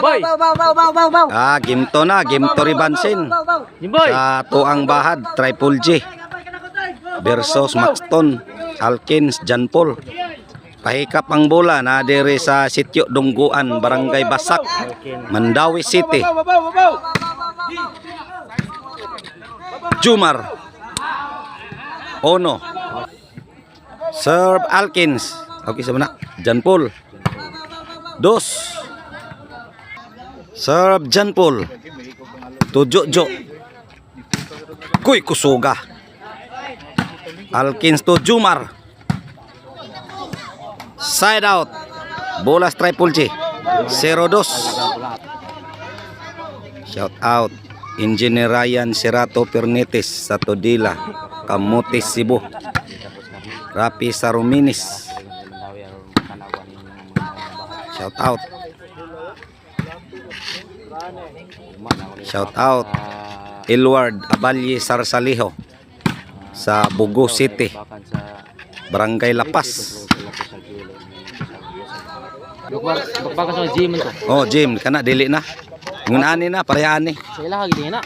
Boy. Gimto na, Gimto Ribansin. Jimboy. Sa Tuang Bahad, Triple G versus Maxton, Alkins, John Paul. Pahikap ang bola na diri sa Sitio Dungguan, Barangay Basak, Mandawi City. Jumar Ono. Serve Alkins. Okay, sama John Paul. Dos. Serve John Paul. Tujo. Kuy kusuga. Alkins to Jumar. Side out. Bola Triple G. 0-2. Shout out Engineer Ryan Serato Pernites sa Todila, Camotes, Cebu. Rapi Saruminis. Shout out. Shout out Elward Abalye Sarsaliho sa Bugo City, Barangay Lapas. Bakbakan sa gym to. Oh, gym kana dili na. Ngunani na parehani. Sila gid na.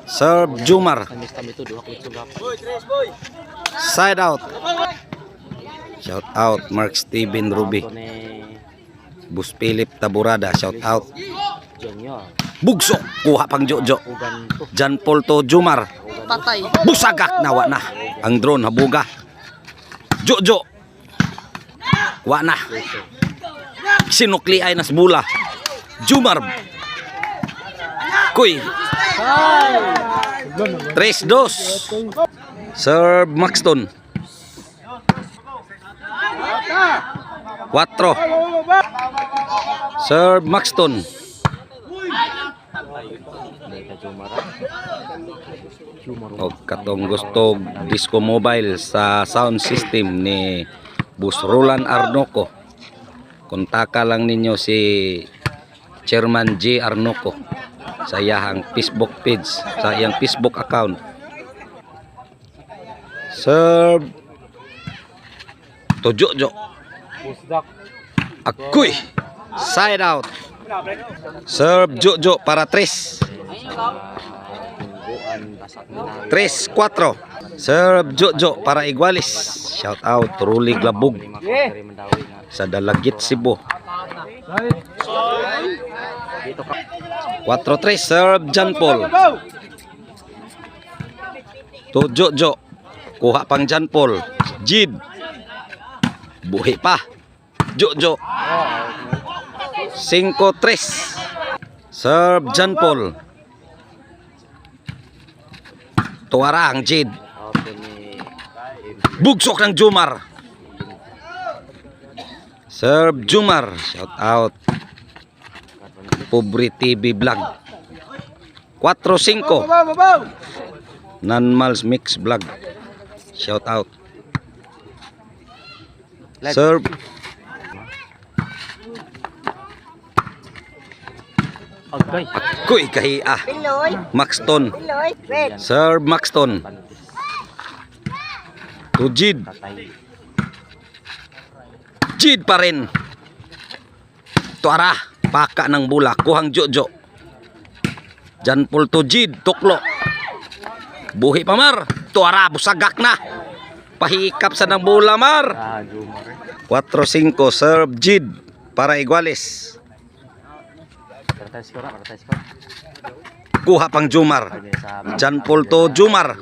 Serve Jumar. Side out. Shout out Mark Steven Ruby. Bus Philip Taburada, shout out. Bugsok, kuha pang Jojo. John Paul to Jumar. Patay. Busagak na wa na. Ang drone habuga. Jojo. Wa na. Sinukli ay nas bula. Jumar. Kuy. 3-2. Serve Maxton. 4. Serve Maxton. O katong gusto disco mobile sa sound system ni Bus Roland Arnoco. Kontaka lang ninyo si Chairman G. Arnoco sa iyang Facebook page, sa iyang Facebook account. Serve Tujo. Akoy. Side out. Serve Jojo para 3. 3-4. Serve Jojo para Igualis. Shout out Ruli Glabog sa Dalagit, Cebu. 4-3. Serve John Paul. To Jojo. Kuha pang John Paul. Jid. Buhi pa. Jojo. 5-3. Serve John Paul. Tuwara ang Jid. Bugsok ng Jumar. Serve Jumar. Shout out Pobre TV Vlog. 4-5. Nanmals Mix Vlog. Shout out. Serve Kuy kahia. Maxton. Serve Maxton. To Jid. Jid pa rin. Tuara. Paka ng bula. Kuhang Jojo. John Paul to Jid. Tuklo. Buhi pa mar. Tuara. Busagak na. Pahikap sa ng bula mar. 4-5. Serve Jid para Igualis. Kuha pang Jumar. John Paul to Jumar.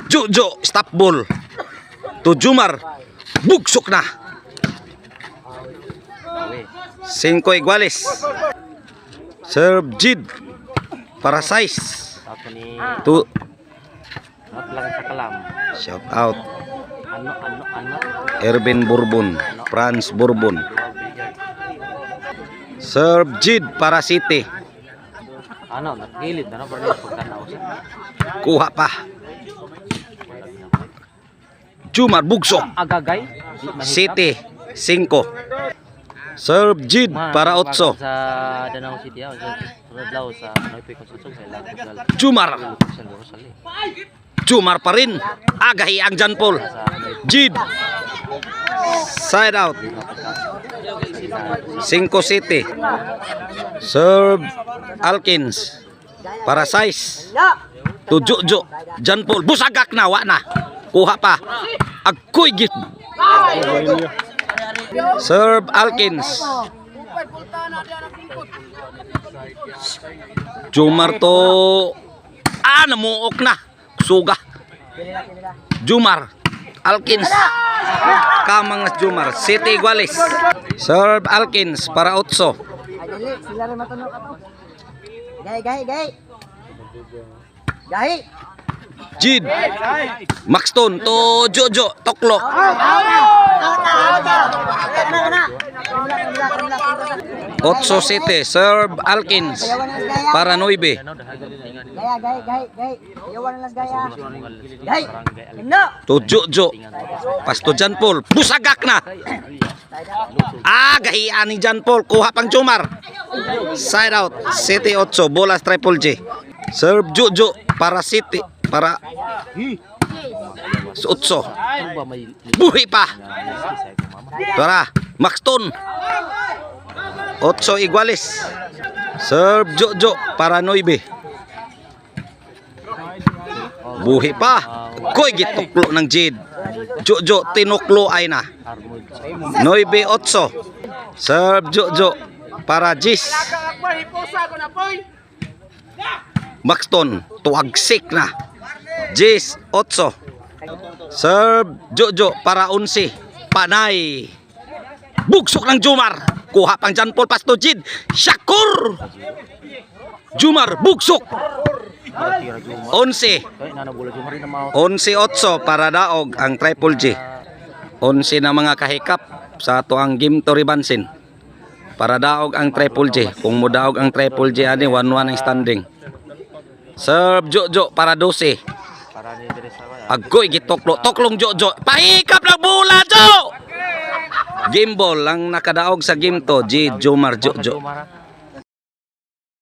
Jojo. Stop ball. To Jumar. Bugsok na. 5 Igualis. Serve Jid para size. To shout out Ervin Bourbon, Franz Bourbon. Serve Jid para City. Kuha pa. Jumar bugsok. City 5. Serve Jid para 8. Sa Danau City sa Jumar. Jumar pa rin. Agahi ang John Paul. Jid. Side out. 5-7. Serve Alkins. Para size. To Jojo. John Paul. Busagak na. Wa na. Kuha pa. Agkoy git. Serve Alkins. Jumar to. Namuok na. Suga. Jumar. Alkins. Kamang mas Jumar. 7 iguales. Serve Alkins para 8. Gahi. Jid. Maxton to Jojo. Toklo. 8-7. Serve Alkins para 9. Gaya. Yawan lang gaya. Gahi. Himno. To Jojo. Pasto John Paul. Busagak na. Gahian ni John Paul. Kuha pang Jumar. Side out. 7-8. Bolas triple J. Serve Jojo para City. Para 8. Buhi pa. Tara. Maxton. 8 iguales. Serve Jojo para 9. Buhi pa. Koy gituklo ng Jid. Jojo tinuklo ay na. 9-8. Serve Jojo para Jis. Maxton tuagsik na. Jis 8. Serve Jojo para 11. Panay. Bugsok ng Jumar. Kuha pang John Paul Pasto Jid. Shakur. Jumar bugsok. 11. 11-8 para daog ang triple J. 11 na mga kahikap sa ato ang game to Ribansin. Para daog ang triple J. Kung mo daog ang triple J ani 1-1 ang standing. Serve Jojo para 12. Agoy gitoklo. Toklong Jojo. Pahikap na bola Jo. Game ball ang nakadaog sa game to. Jumar Jojo.